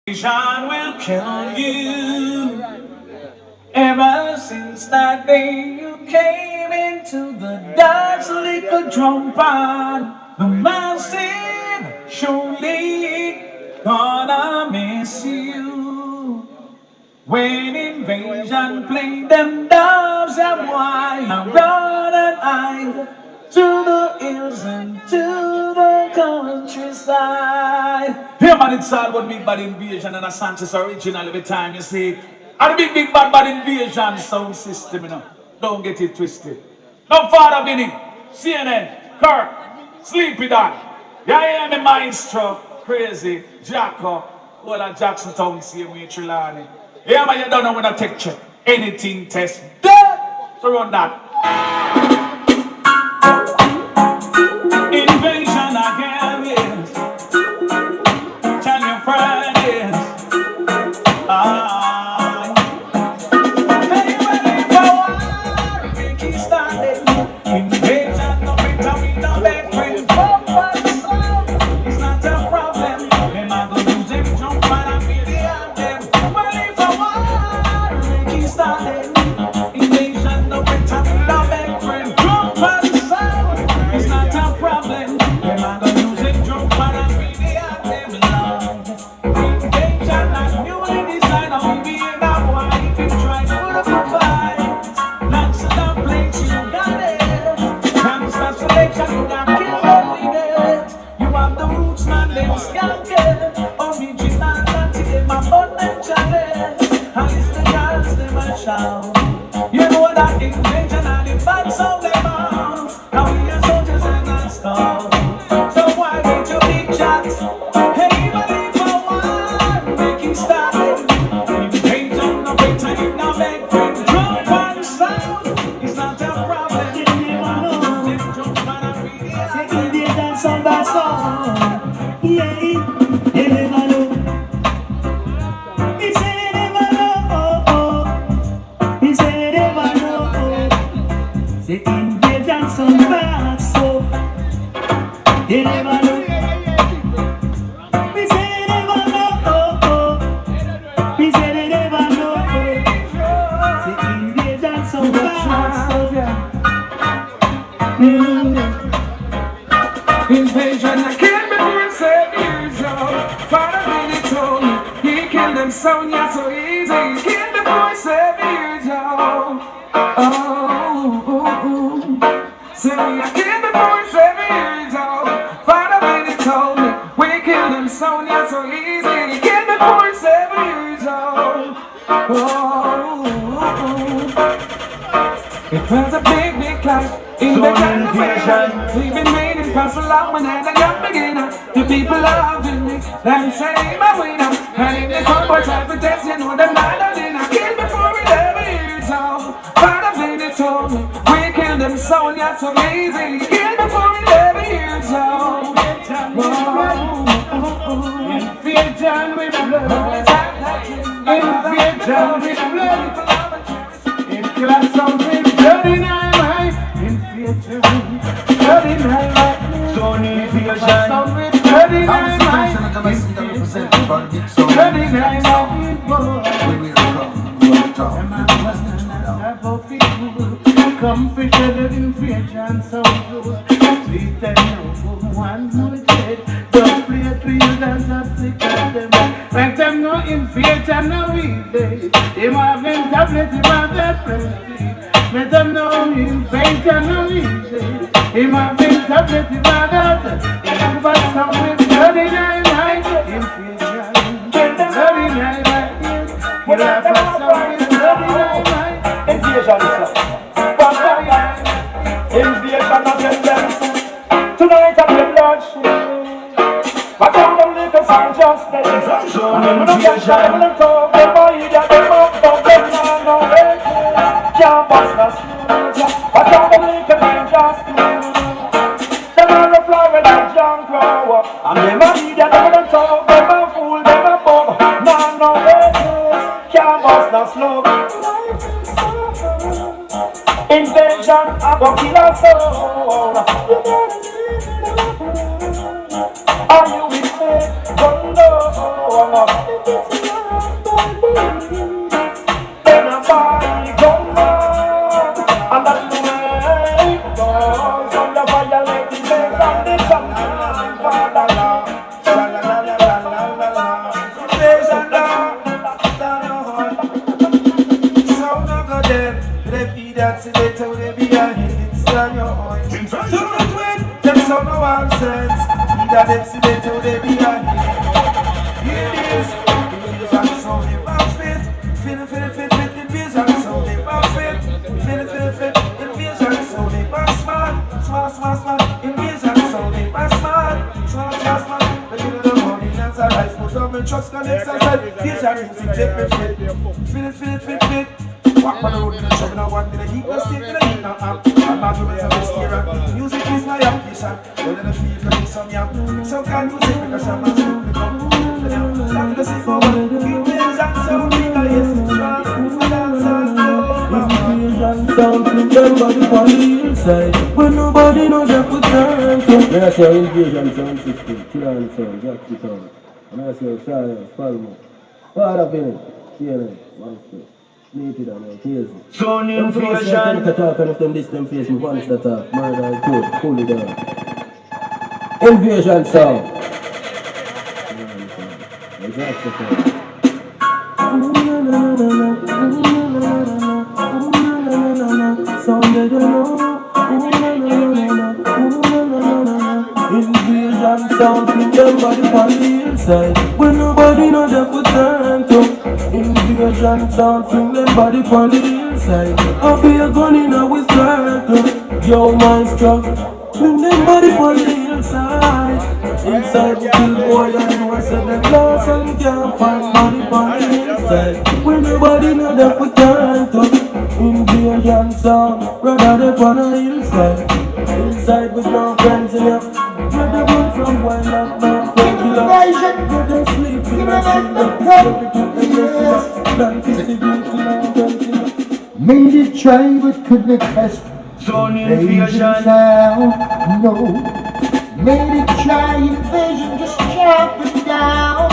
Vision will kill you. Ever since that day you came into the dance like a drum pan, the massive surely gonna miss you. When invasion played them doves and wine, I run and hide to the hills and to the countryside. Here man, it's all about big bad invasion and a Sanchez original every time you see. And the big bad invasion sound system, you know. Don't get it twisted. No father Vinny, CNN, Kirk, Sleepy Dog. Yeah, I am a maestro, crazy, Jacko, all of Jackson Town, same way Trelawney. Yeah, man, you don't know when I take check. Anything test, dead. So run that. Invasion again, yes. Tell your friend, yes. Hey, ready for war? Make it started. Invasion, no better, we no beg friends. Come for the sound. It's not a problem. Them a go use them jump and I feel the anthem. Ready for war? Make it started. Invasion, no better, we no beg friends. Come for the sound. It's not a problem. Them a go use them jump and I feel the anthem. Love. Invasion, that's newly designed. I'll be in that boy if you try to provide. Lots of the plates, you got it. Cancer selection, you got killed every day. You have the roots, man, them skanking. Original, that's it, my bun and challenge. And it's the girls, them a shout. You know that invasion and the bad sound them out. Now we are soldiers and not scouts. So why make your big shots? Hey, ready for war? Make it started. Invasion, no better, you no beg friends. Jump on the sound. It's not a problem. Jump on a video. Invasion sound by sound. Yeah, they never know. He say they never know. He say they never know. Say invasion sound by sound. They never know. He say they never know. He say they never know. Say invasion sound by sound. Invasion, I can't before 7 years old. Father really told me he killed them so yeah, so easy. He killed before 7 years old. Say I killed before 7 years old. Father really told me we killed them so yeah, so easy. He killed before 7 years old. It was a big clash in the generation. We've been waiting for so long when I was a young beginner. The people loving me, them say my winner. And if they come for time to test, you know them not a dinner. Killed before 11 years old. Father really told me we killed them so yeah, so easy. Killed before 11 years old. Invasion with blood. Invasion with blood. It kills something dirty night. Invasion, dirty night. So invasion, something dirty night. Dirty night. Come fish the invasion so good. Sweet and no one more dead. Don't play trees and sick of them. Let them know invasion no easy. Them having tablet in my bed. Let them know invasion no easy. Them having tablet in my bed. But some with 39 nights. Invasion, 39 nights. But some with 39 nights. Invasion, sir. Invasion of them. Tonight I'm the bloodshed. But I'm the little son just dead. So I'm the invasion. I'm the talk. The boy that them up. Them no way. Can't bust the snooze. But I'm the little man just dead. Them on the floor with a junk flower. And them a idiot. Them a talk. Them a fool. Them a bum. No way. Can't bust the slug. Invasion, I go kill us all. Are you with me? Gun down. Then a party come on, and that's the way it goes. On the violating days of the sunshine, Father Lord. Days and sound of the dead, they be dancing, they tell they be a hit, it's on your own. Them sound no one sense, either them see they tell they be a hit. Here it is, invasion sound they bounce fit, feel invasion sound they bounce fit, feel invasion sound they bounce smart, invasion sound they bounce smart, but you know the morning dance a rise, put on my trucks, connects and said, invasion music take me fit. Walk on the road in a trouble, I want me to heat, no stick, no heat, no amp. I'm arguments of this era. Music is my ambition. Well, then I feel like some young. Some kind of music because I'm not stupid. Start to sing over. Give me a sound, so we can listen to that. Sound from everybody on the inside. When nobody knows that for time. When I say invasion sound system, Tiran sound, Jackson sound. When I say Shire, Palmo. What up in it? CNN, Monster. Sound invasion. If them this them face me once that murder and code, fully down. Invasion sound. Invasion sound from everybody on the inside. When nobody knows that for time to. Invasion sound from them body on the inside. I'll be a gun in a whistle. Yo, maestro, from them body on the inside. Inside the kill boy and you are said them lost and can't find body on the inside. When nobody know that we can't talk. Invasion sound, rather than on the inside. Inside with no friends in ya. Rather run from wild up, man, from killer. Rather sleep in the made it try but couldn't test. Sound invasion sound, no. Made it try invasion, just chopping down.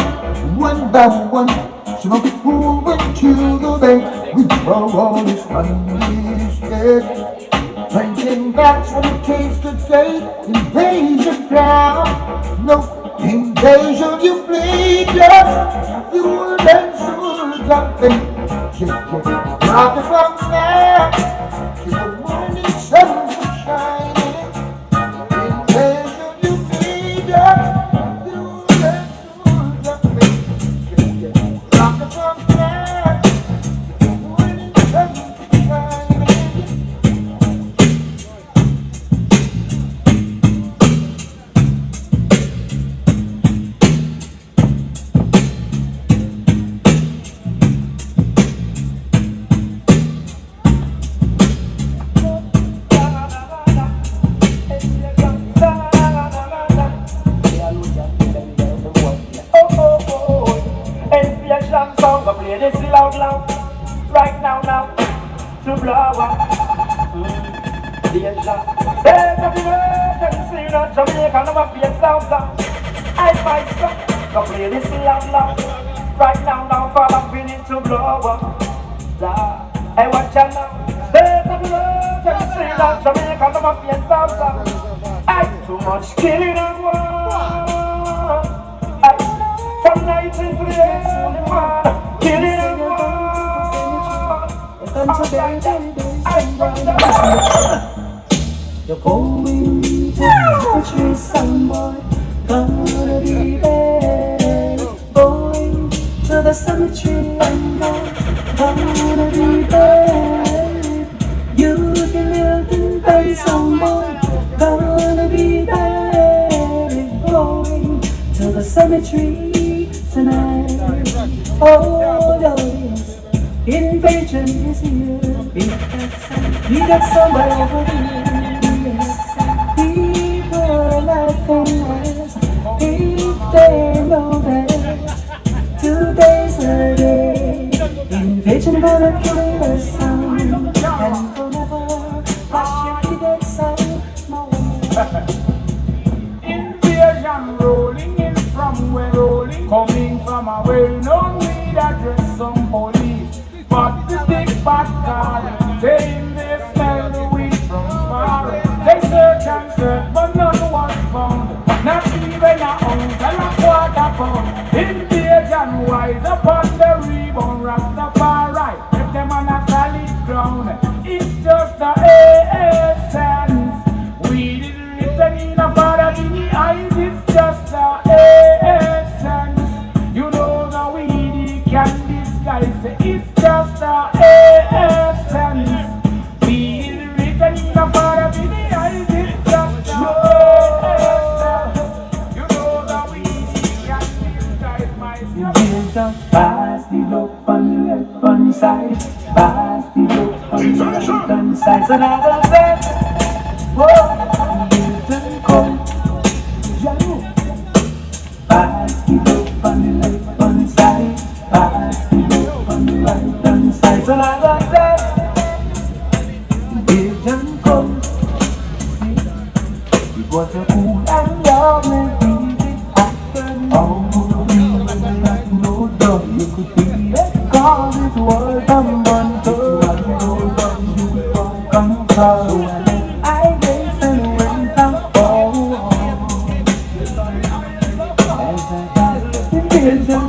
One by one, some fool went to the bank. We throw all his money is dead. Drinking backs when it tasted fate. Invasion ground, no. Invasion you bleed, yes. You will then soon jumping. Rocket from now to the morning sun shining. Invasion you bleed, yes. You will then soon jumping. Rocket from now to the morning sun shining. Play this loud, right now, to blow up. The engine, there's nothing else to see that Jamaican of a bass sound. I fight some, go play this loud, right now, for the feeling to blow up. I watch you now, there's nothing else to see that Jamaican of a bass sound. I too much killing and war. From night into the early morning. You're going to the tree, some boy. Gonna be there. Going to the cemetery, I'm gonna be there. You can live in bed, some boy. Gonna be there. Going to the cemetery tonight. Oh, yes. Invasion is here. We got somebody over here. People are laughing at if they know that today's a day. Invasion gonna kill us sound and forever. Watch your feet sound. Invasion rolling in from where rolling, coming from a well-known up the big bad car. Saying they smell the weed from far. They search and search, but none was found. Not even a ounce and a quarter pound. Invasion wise upon the rebound. Rastafari, if them on a solid ground. It's just a essence. Weed is written in a father in the eyes. It's just a essence. You know the weed can disguise. It's just a essence. Weed is written in a father in the eyes. It's just a essence. You know the weed can disguise myself. Just pass the look on the left hand side. Pass the look on the right hand side. So now I said, oh, Milton come. Pass the look on the left hand side. Pass the look on the right hand side. So now I said, Milton come. It was a cool and lovely thing happened. Oh, you could feel it, cause it was abundant. You were control. I guess and went and fall. As I got the vision,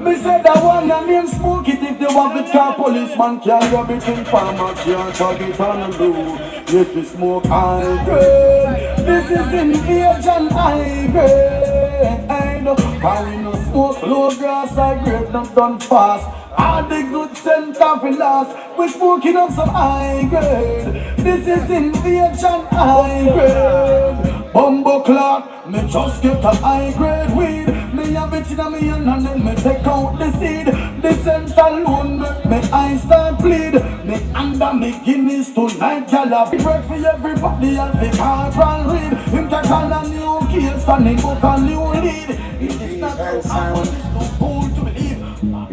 me said that one that name smoke it if they want the car policeman can't rub it in farmer can't tug it on the road. Yes, we smoke high grade. This is invasion high grade. I know how we no smoke low grass high grade, not done fast. All the good scent of the last. We smoking up some high grade. This is invasion high grade. Bumbo clock, me just get a high grade weed. Me have it in a me hand and then me take out the seed. The scent alone make me eyes start bleed. Me under me Guinness tonight, y'all have bread for everybody and the corporal read. Him take on a new case and him book a new lead. It is not so hard, it's too cool to believe.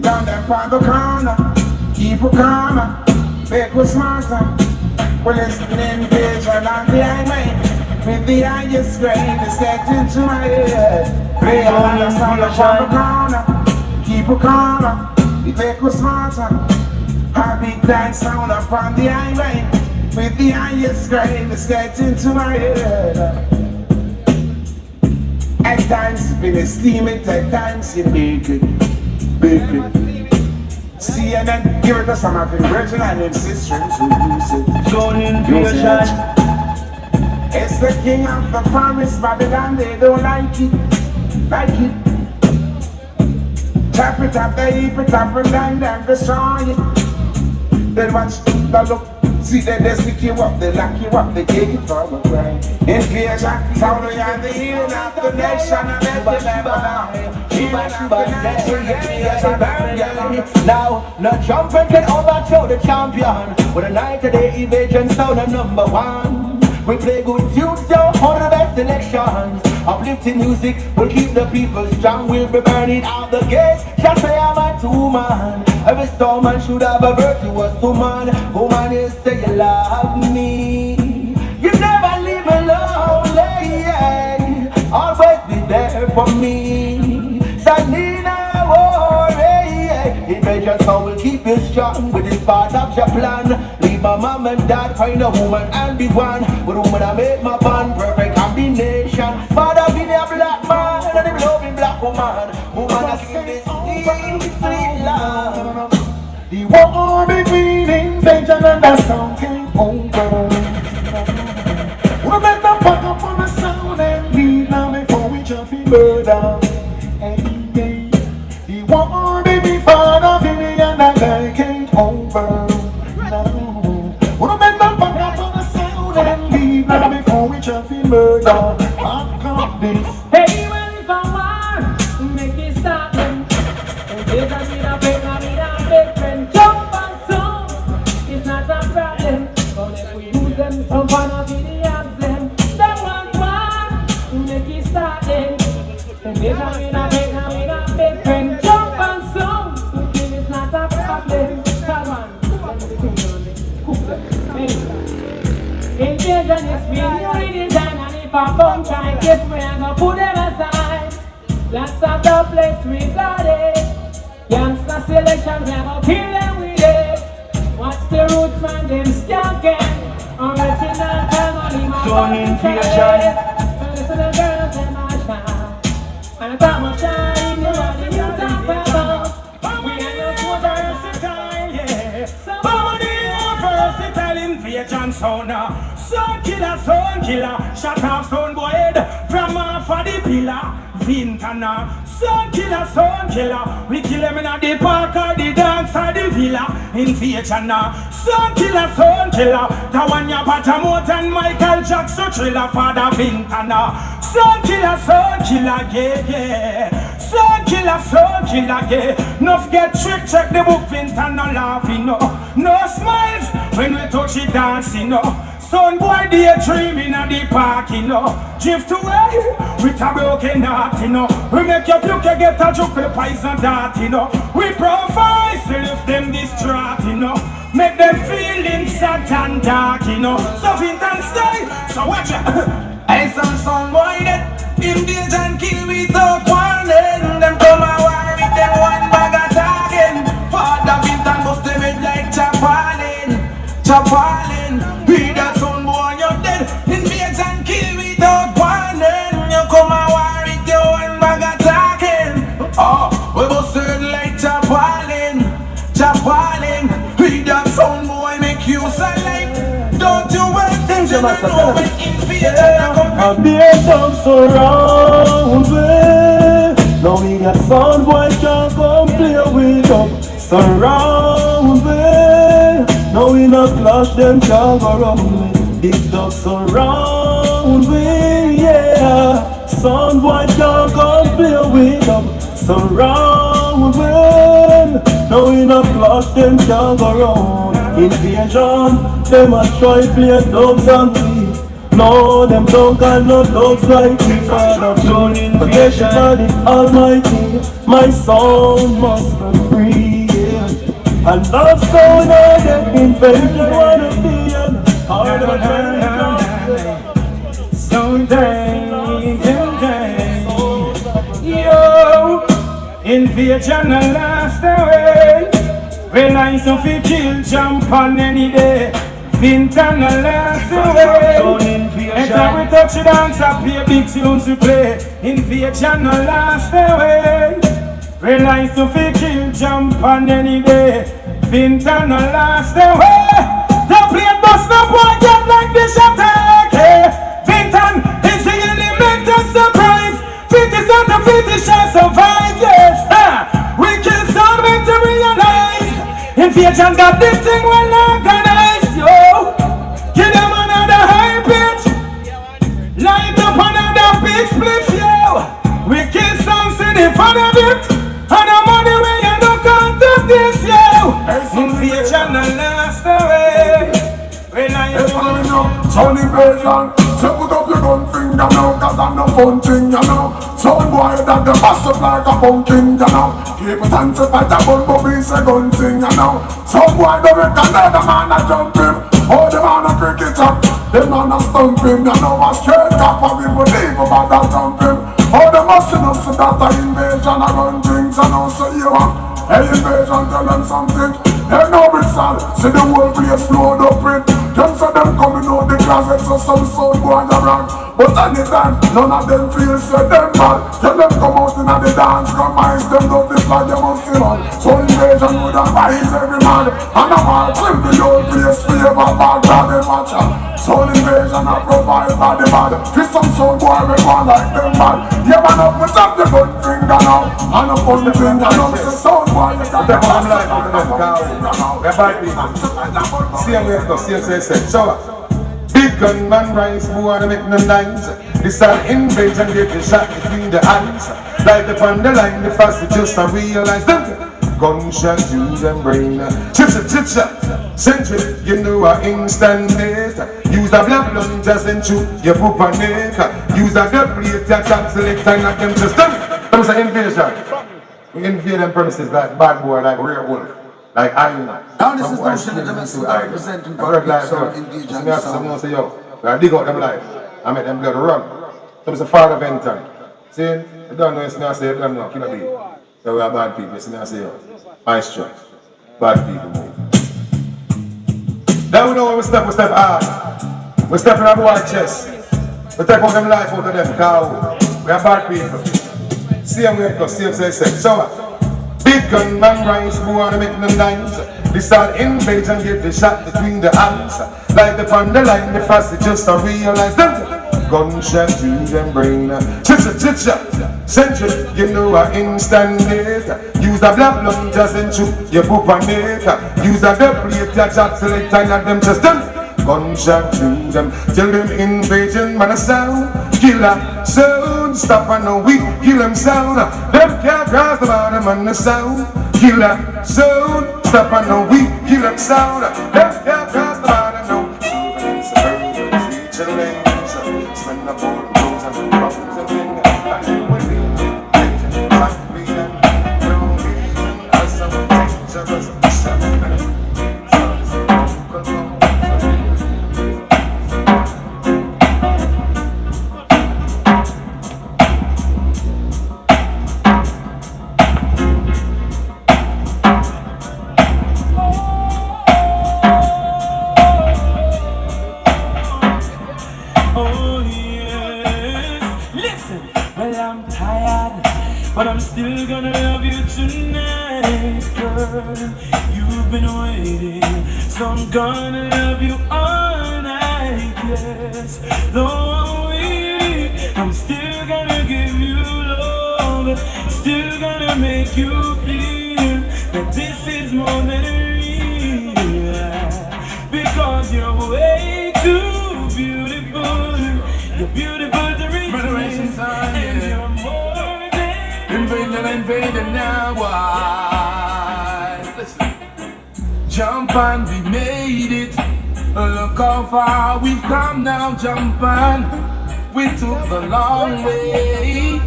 Down there by the corner, keep a corner, big was smarter. We're listening vision on the highway. With the highest grade, it's getting to my head. Play on the sound of the corner, keep a corner, the big was smarter. A big time sound up on the highway. With the highest grade, it's getting to my head. At times, been a steaming, at times, you make it. See and then give it to some of the original and sisters who use it. Join invasion. It's the king of the forest, Babylon, they don't like it. Chop it up, they heap it up, and then destroy it. Then watch the look, see that they stick you up, they lock you up, they take it from the ground. Invasion, sound of the healing of the nation, and everything. Now, no champion can overthrow the champion. With a night today evasion sound of number one. We play good tunes, yo, one of the best selections. Uplifting music will keep the people strong. We'll be burning out the gates. Just say I'm a two-man. Every storm man should have a virtuous woman. Woman, you say you love me. You never leave me lonely. Always be there for me. Salina, worry. Invasion sound will keep you strong. With this part of your plan. Leave my mom and dad, find a woman and be one. With woman I make my bond, perfect combination. Father be a black man, and the loving black woman. Woman I give this sweet love. The war between invasion and the sound came over. We met the fuck up on the sound and leave now before we jump in murder. The war between father Vinny and the guy came over. We met the fuck up on the sound and leave now before we jump in murder. I got this. Hey, when if I want, make it stop them. And if I need a big friend, jump and song. It's not a problem. But if we use them, some fun of idiots them. Them one, make it start them. And if I need a big friend, jump and song. It's not a problem. Come on, let me think on it. Cook them. Invasion is me, you redesign, and if I bump try, guess where I'm gonna put them aside. Lots of the place we got it. Youngster selection, we have a kill them with it. Watch the roots man, them skanking. Original family, my Join invasion. listen to the girls in my shine. And I got my shine, you are the new top rebel. We are your so versatile, yeah. Somebody versatile invasion sound. Sound killer, shut off sound boy head from off of the pillar. Vintana, sound killer, we kill them in the park or the dance or the villa. Invasion, sound killer, the one ya Batamote and Michael Jackson thriller father Vintana. Sound killer, yeah. Sound killer, yeah. No forget trick, check the book, Vintana laughing, no smiles when we touch it dancing, no. Son boy daydreaming at the park, you know. Drift away with a broken heart, you know. We make your puke get a joke with a poison dart, you know. We provide to lift them distraught, you know. Make them feel sad and dark, you know. So fit and stay, so watch it. I saw some boy that invade and kill without warning. Them come a war with them one bag of talking. Father fit and bust them head like Chapalin. We that son boy you're dead. Invade and kill without warning. You come a war with your one bag of talking. Oh, we bust it like Chapalin. We that son boy make you silent. Don't you wait things you don't know when invade and come. I beat up surround way. Now we got sound boy can't come play with up. Surround way. Now we not clash them can't go around me. Big dog surround way, yeah. Sound boy can't come play with up. Surround way. Now we not clash them can't go around. Invasion, them a try play dogs and we. No, them don't got no dogs like the Father. Forget about it Almighty. My soul must be free, yeah. And that's so now they invented one of the hard of so dang. Yo, invasion and last away. When I used to feel kill, jump on any day. Vintana last away. Every time we touch the dance, I play big tunes to play. Invasion last away. When I used to feel kill, jump on any day. Vintana last away. The plane bus no boy get like this attack. Vintan is the element of surprise. 50 out of 50 shall survive, yes. We kill some men to realize. Invasion got this thing well organized, yo. Give them another high pitch. Light up another big split, yo. We kill some city in front of it. And the money when you look out of this, yo. Invasion and last away. When I Son invasion, say put up your gun finger now, cause I'm no fun thing, you know. Son boy that the bust up like a pumpkin, you know. Keep it and fight a gun, but we say gun thing, you know. Son boy don't recognize the man a jump him. Oh, the man a cricket up, the man a stump him, you know. A straight cap of him, would leave about that jump him. Oh, the must know so that a invasion a run things, you know. So you want, hey invasion, tell them something. Hey no big son, see the whole place flowed up with. Them say them coming out the closet, so some sound boy a wrong. But anytime, none of them feel say them bad. Tell them come out in the dance, come minds them don't feel like they must see man. So invasion would advise every man. And a man trim the whole place favor bad for them watch out. So invasion a provide for the bad. Feel some sound boy we go like them bad. Yeah man up, put up the good finger now. And a fun finger now, so sound boy you got the bad so, big gunman rise, who wanna make no lines. This all invasion, get the shot between the eyes. Light upon the line, the fast just to realize them. Gunshot to them brain. Chit-chit, century, you know a instant date. Use the black blunt just in shoot your poop and neck. Use a good plate, your top select and knock them just done. That was an invasion. We invade them premises like bad boy, like real wolf. Like iron. Now this is notion that I'm still representing public sound invasion sound. Someone say, yo, I dig out them life. I make them blood run. So it's a father of end time. See, you don't know, it's not say, you don't know, killer bee. So we are bad people, it's not say, ice truck. Bad people move. Now we know when we step hard. We step in our boy chest. We take out them life out of them cow. We are bad people. Same way it goes, same sex. So big gun man rise, who wanna make them lines. They start invade and get the shot between the hands. Like the on the line, the fast it just to realize them. Gunshot to them brain. Chit-chit-chit-chit. Century, you know I instant it. Use the black blood just and shoot your poop on it. Use the plate, your chat select and let them just them. Gunshot to them. Tell them invasion, man a sound. Killer sound. Stop and no we kill them sound. Them can't cross the bottom on the sound. Killer sound. Stop and no we kill them sound. Them can't cross the bottom no. Spend the board, clothes and problems and things. And then we leave it. As some dangerous shot. But I'm still gonna love you tonight, girl. You've been waiting, so I'm gonna love you all night, yes. Though I'm weak, I'm still gonna give you love. Still gonna make you feel that this is more than real. Because you're way too beautiful. You're beautiful to reach me, and you're more. Invading now, why? Listen. Jump and we made it. Look how far we've come now, jump and we took the long way.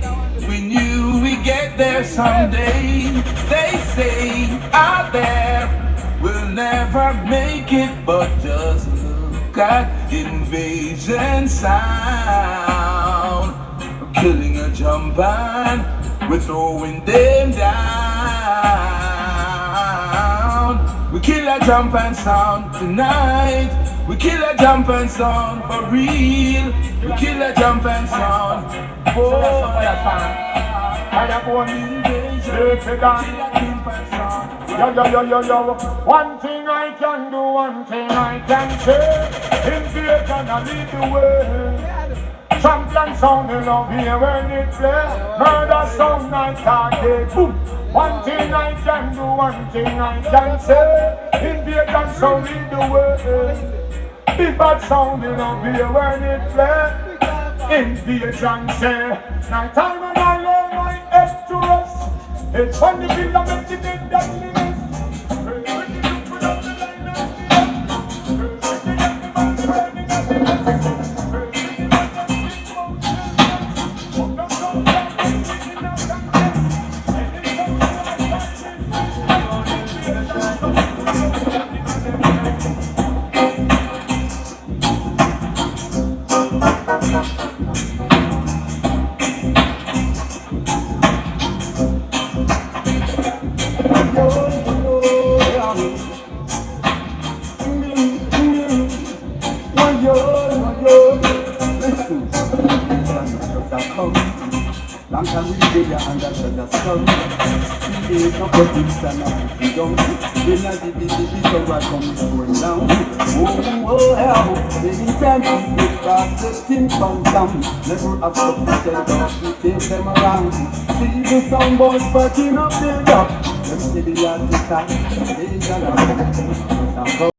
We knew we'd get there someday. They say out there we'll never make it, but just look at invasion sound. Killing a jump and we're throwing them down. We kill a jump and sound tonight. We kill a jump and sound for real. We kill a jump and sound. Oh, I have one invasion. Yo. One thing I can do, one thing I can say. Invasion, I lead the way. Champion sound in love here when it play. Murder sound night target. Boom. One thing I can do, one thing I can say. Invasion sound in the way. Big bad sound in love here when it play. Invasion say. Night time and I lay my head to rest. It's funny feel I make it in deadliness. Long time we did ya and that shall just come. Ain't no politics and no freedom. When I did the so I come going down. Oh, baby time to get back the thing from down. Never have to pretend to take them around. See the sound boys backing up their job. Them say the artist are